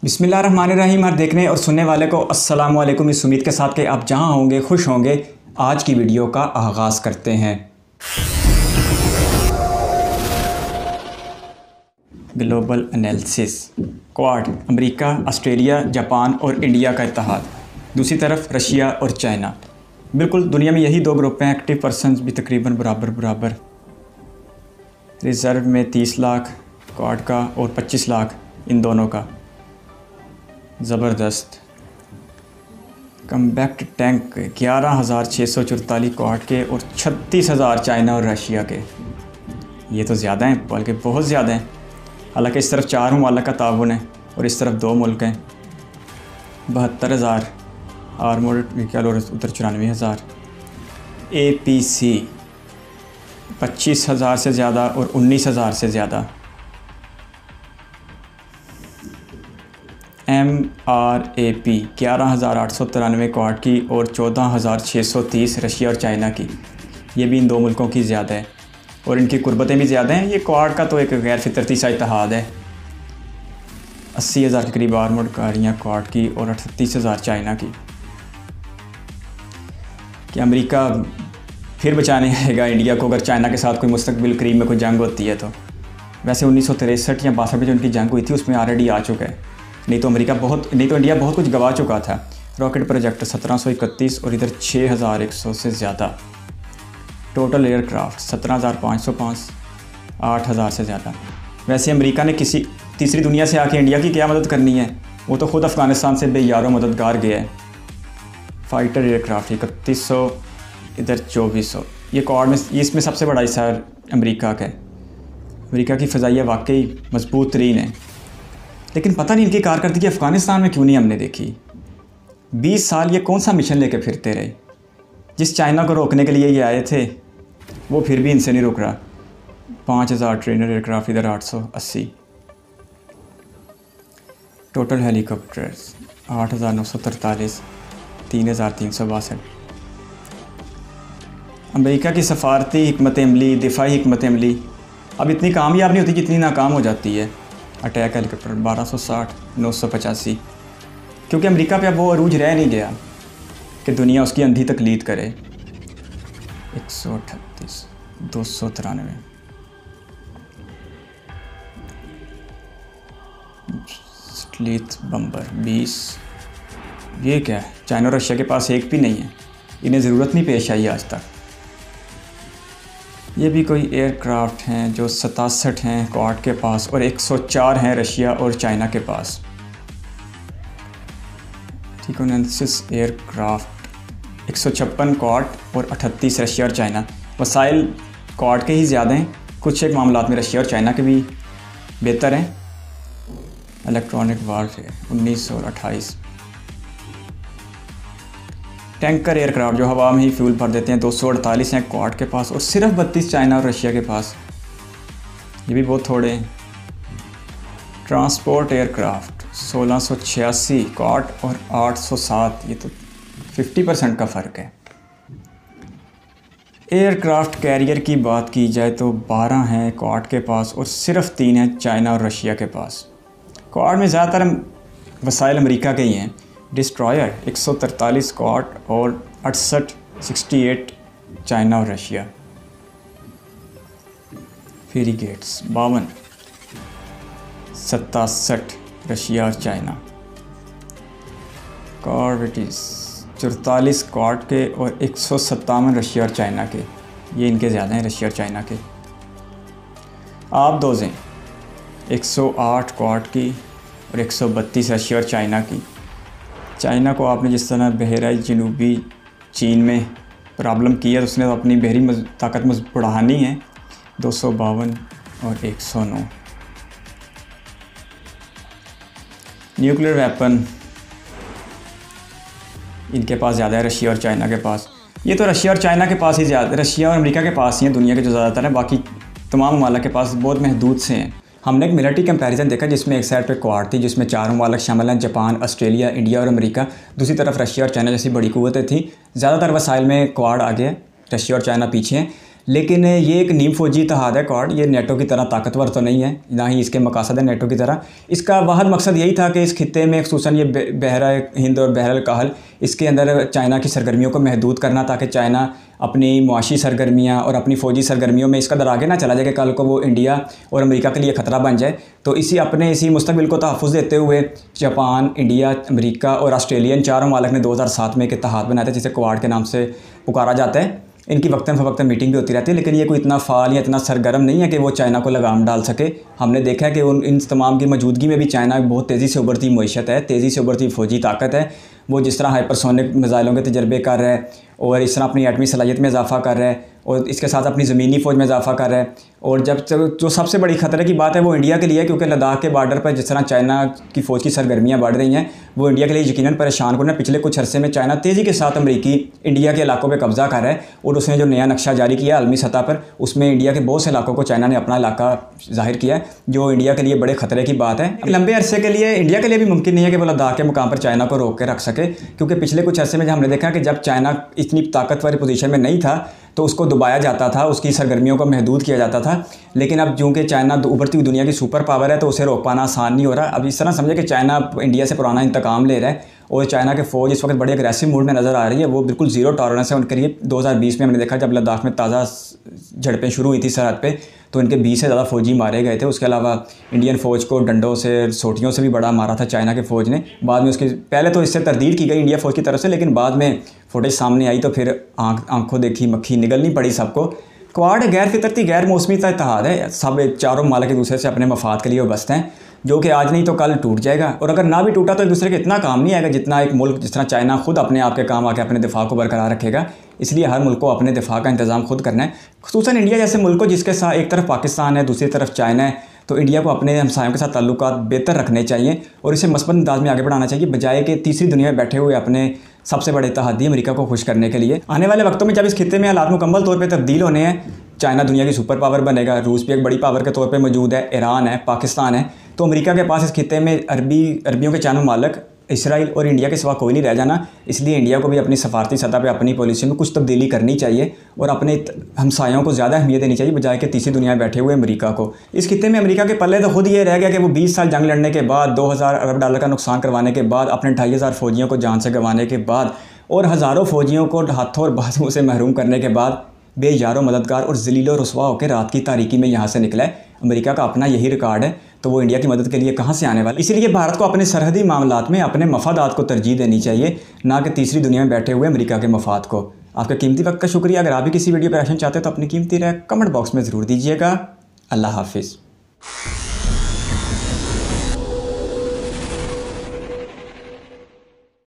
बिस्मिल्लाहिर्रहमानिर्रहीम। हर देखने और सुनने वाले को अस्सलाम वालेकुम। इस उम्मीद के साथ कि आप जहां होंगे खुश होंगे, आज की वीडियो का आगाज़ करते हैं। Global analysis. Quad, America, Australia, Japan और इंडिया का इत्तेहाद। दूसरी तरफ रशिया और चाइना। बिल्कुल दुनिया में यही दो ग्रुप हैं। एक्टिव पर्सनस भी तकरीबन बराबर। रिज़र्व में 30 लाख क्वाड का और 25 लाख इन दोनों का। ज़बरदस्त। कम्बैक्ट टैंक 11,644 क्वाड के और 36,000 चाइना और रशिया के। ये तो ज़्यादा हैं, बल्कि बहुत ज़्यादा हैं। हालांकि इस तरफ 4 मुमालिक का ताउन है और इस तरफ 2 मुल्क हैं। 72,000 आर्मोर्ड व्हीकल और उधर 94,000। APC 25,000 से ज़्यादा और 19,000 से ज़्यादा। MRAP 11,893 क्वाड की और 14,630 रशिया और चाइना की। ये भी इन दो मुल्कों की ज़्यादा है और इनकी कुर्बतें भी ज़्यादा हैं। ये क्वाड का तो एक गैर फितरती सा इत्तेहाद है। 80,000 के करीब आर्मर्ड गाड़ियाँ क्वाड की और 38,000 चाइना की। कि अमेरिका फिर बचाने आएगा इंडिया को अगर चाइना के साथ कोई मुस्तकबिल करीब में कोई जंग होती है तो। वैसे 1963 या 62 में जो उनकी जंग हुई थी उसमें ऑलरेडी आ चुका है। नहीं तो इंडिया बहुत कुछ गवा चुका था। रॉकेट प्रोजेक्ट 1731 और इधर 6,100 से ज़्यादा। टोटल एयरक्राफ्ट 17,505, 8,000 से ज़्यादा। वैसे अमेरिका ने किसी तीसरी दुनिया से आके इंडिया की क्या मदद करनी है, वो तो ख़ुद अफ़गानिस्तान से बेयारो मददगार गया है। फाइटर एयरक्राफ्ट 3100, इधर 2400। ये क्वाड में इसमें सबसे बड़ा हिस्सा अमेरिका का है। अमेरिका की फ़ज़ाइया वाकई मजबूत तरीन है, लेकिन पता नहीं इनकी कारकर्दगी अफ़गानिस्तान में क्यों नहीं हमने देखी। 20 साल ये कौन सा मिशन लेके फिरते रहे। जिस चाइना को रोकने के लिए ये आए थे वो फिर भी इनसे नहीं रुक रहा। 5,000 ट्रेनर एयरक्राफ्ट, इधर 880। Total helicopters 8,943, 3,362। अमेरिका की सफारती हिकमत अमली, दिफाई हिकमत अमली अब इतनी कामयाब नहीं होती जितनी नाकाम हो जाती है। Attack helicopter 1260, 985। क्योंकि अमेरिका पे अब वो अरूज रह नहीं गया कि दुनिया उसकी अंधी तकलीद करे। 138, 293। स्लीथ बम्बर 20। ये क्या है, चाइना और रशिया के पास एक भी नहीं है। इन्हें ज़रूरत नहीं पेश आई आज तक। ये भी कोई एयरक्राफ्ट हैं जो 67 हैं क्वाड के पास और 104 हैं रशिया और चाइना के पास। रिकॉनेसेंस एयरक्राफ्ट 156 क्वाड और 38 रशिया और चाइना। वसाइल क्वाड के ही ज़्यादा हैं, कुछ एक मामलात में रशिया और चाइना के भी बेहतर हैं। इलेक्ट्रॉनिक वारफेयर 19 और 28। टैंकर एयरक्राफ्ट जो हवा में ही फ्यूल भर देते हैं 248 हैं क्वाड के पास और सिर्फ 32 चाइना और रशिया के पास। ये भी बहुत थोड़े हैं। ट्रांसपोर्ट एयरक्राफ्ट 1686 क्वाड और 807। ये तो 50% का फ़र्क है। एयरक्राफ्ट कैरियर की बात की जाए तो 12 हैं क्वाड के पास और सिर्फ 3 हैं चाइना और रशिया के पास। क्वाड में ज़्यादातर वसाइल अमेरिका के ही हैं। डिस्ट्रॉयर 143 क्वाड और 68 चाइना और रशिया। फ्रिगेट्स 52, 67 रशिया और चाइना। कॉर्वेट्स 44 क्वाड के और 157 रशिया और चाइना के। ये इनके ज़्यादा हैं रशिया और चाइना के। आबदोज़ें 108 क्वाड की और 132 रशिया और चाइना की। चाइना को आपने जिस तरह बहराई जनूबी चीन में प्रॉब्लम की है तो उसने तो अपनी बहरी ताकत बढ़ानी है। 252 और 109। न्यूक्लियर वेपन इनके पास ज़्यादा है रशिया और चाइना के पास। ये तो रशिया और चाइना के पास ही ज़्यादा, रशिया और अमेरिका के पास ही हैं दुनिया के जो ज़्यादातर हैं। बाकी तमाम ममालिक के पास बहुत महदूद से हैं। हमने एक मिलिट्री कंपैरिजन देखा जिसमें एक साइड पे क्वाड थी जिसमें 4 ममालिक शामिल हैं, जापान, ऑस्ट्रेलिया, इंडिया और अमेरिका। दूसरी तरफ रशिया और चाइना जैसी बड़ी कुव्वतें थी। ज़्यादातर वसाइल में क्वाड आगे है, रशिया और चाइना पीछे हैं। लेकिन ये एक नीम फौजी इत्तेहाद है क्वाड, ये नेटो की तरह ताकतवर तो नहीं है, ना ही इसके मकासद है नेटो की तरह। इसका वाहद मकसद यही था कि इस खित्ते में खुसूसन ये बहरा हिंद और बहर काहल, इसके अंदर चाइना की सरगर्मियों को महदूद करना, ताकि चाइना अपनी मुआशी सरगर्मियाँ और अपनी फ़ौजी सरगर्मियों में इसका दर आगे ना चला जाए कि कल को वो इंडिया और अमेरिका के लिए ख़तरा बन जाए। तो इसी मुस्तकबिल को तहफ़्फ़ुज़ देते हुए जापान, इंडिया, अमेरिका और ऑस्ट्रेलिया, इन चारों मालिक ने 2007 में एक इत्तेहाद बनाया था जिसे क्वाड के नाम से पुकारा जाता है। इनकी वक्तन फ़वक्तन मीटिंग भी होती रहती है, लेकिन ये कोई इतना फ़ाल या इतना सरगर्म नहीं है कि वो चाइना को लगाम डाल सके। हमने देखा है कि इन तमाम की मौजूदगी में भी चाइना बहुत तेज़ी से उभरती मईशत है, तेज़ी से उभरती फ़ौजी ताकत है। वो जिस तरह हाइपरसोनिक मिसाइलों के तजर्बे कर रहा है और इस तरह अपनी एटमी सलाहियत में इजाफा कर रहा है और इसके साथ अपनी ज़मीनी फ़ौज में इजाफा कर रहा है। और जब जो सबसे बड़ी ख़तरे की बात है वो इंडिया के लिए है, क्योंकि लद्दाख के बॉर्डर पर जिस तरह चाइना की फ़ौज की सरगर्मियाँ बढ़ रही हैं वो इंडिया के लिए यकीनन परेशान करना। पिछले कुछ अरसे में चाइना तेज़ी के साथ अमरीकी इंडिया के इलाकों पर कब्ज़ा कर रहा है और उसने जो नया नक्शा जारी किया आलमी सतह पर, उसमें इंडिया के बहुत से इलाकों को चाइना ने अपना इलाका जाहिर किया है, जो इंडिया के लिए बड़े ख़तरे की बात है। लंबे अरसे के लिए इंडिया के लिए भी मुमकिन नहीं है कि वो लद्दाख के मुकाम पर चाइना को रोक के रख सके, क्योंकि पिछले कुछ अरसे में हमने देखा कि जब चाइना इतनी ताकतवर पोजीशन में नहीं था तो उसको दबाया जाता था, उसकी सरगर्मियों को महदूद किया जाता था। लेकिन अब चूँकि चाइना उभरती हुई दुनिया की सुपर पावर है तो उसे रोक पाना आसान नहीं हो रहा। अब इस तरह समझे कि चाइना इंडिया से पुराना इंतकाम ले रहा है और चाइना के फ़ौज इस वक्त बड़ी अग्रेसिव मूड में नज़र आ रही है। वो बिल्कुल ज़ीरो टॉलरेंस है उनके लिए। 2020 में हमने देखा जब लद्दाख में ताज़ा झड़पें शुरू हुई थी सरहद पे, तो इनके 20 से ज़्यादा फ़ौजी मारे गए थे। उसके अलावा इंडियन फ़ौज को डंडों से, सोटियों से भी बड़ा मारा था चाइना के फ़ौज ने। बाद में उसकी पहले तो इससे तरदीद की गई इंडिया फ़ौज की तरफ से, लेकिन बाद में फुटेज सामने आई तो फिर आंखों देखी मक्खी निगलनी पड़ी सबको। क्वाड गैर फितरती गैर मौसमी का इत्तेहाद है। सब चारों मालिक एक दूसरे से अपने मफाद के लिए वाबस्त हैं, जो कि आज नहीं तो कल टूट जाएगा। और अगर ना भी टूटा तो एक दूसरे के इतना काम नहीं आएगा जितना एक मुल्क जिस तरह चाइना खुद अपने आप के काम आके अपने दिफा को बरकरार रखेगा। इसलिए हर मुल्क को अपने दिफा का इंतज़ाम खुद करना है। खुसूसन इंडिया जैसे मुल्क को जिसके साथ एक तरफ पाकिस्तान है दूसरी तरफ चाइना है, तो इंडिया को अपने हमसायों के साथ ताल्लुकात बेहतर रखने चाहिए और इसे मस्बत अंदाज में आगे बढ़ाना चाहिए, बजाय कि तीसरी दुनिया में बैठे हुए अपने सबसे बड़े इत्तेहादी अमेरिका को खुश करने के लिए। आने वाले वक्तों में जब इस खित्ते में हालात मुकम्मल तौर पर तब्दील होने हैं, चाइना दुनिया की सुपर पावर बनेगा, रूस भी एक बड़ी पावर के तौर पे मौजूद है, ईरान है, पाकिस्तान है, तो अमेरिका के पास इस खित्ते में अरबियों के चारों मालिक इसराइल और इंडिया के सिवा कोई नहीं रह जाना। इसलिए इंडिया को भी अपनी सफारती सतह पे अपनी पॉलिसी में कुछ तब्दीली करनी चाहिए और अपने हमसायों को ज़्यादा अहमियत देनी चाहिए, बजाय कि तीसरी दुनिया में बैठे हुए अमेरिका को। इस खित्ते में अमेरिका के पल्ले तो खुद ये रह गया कि वो 20 साल जंग लड़ने के बाद, 2000 अरब डॉलर का नुकसान करवाने के बाद, अपने 2500 फ़ौजियों को जान से गंवाने के बाद और हज़ारों फ़ौजियों को हाथों और बाजुओं से महरूम करने के बाद बेयारो मददगार और ज़लीलो रुसवा होकर रात की तारीकी में यहाँ से निकला है। अमेरिका का अपना यही रिकॉर्ड है, तो वो इंडिया की मदद के लिए कहाँ से आने वाला। इसीलिए भारत को अपने सरहदी मामलात में अपने मफादात को तरजीह देनी चाहिए, ना कि तीसरी दुनिया में बैठे हुए अमेरिका के मफाद को। आपका कीमती वक्त का शुक्रिया। अगर आप भी किसी वीडियो पर रिएक्शन चाहते हैं तो अपनी कीमती राय कमेंट बॉक्स में ज़रूर दीजिएगा। अल्लाह हाफिज़।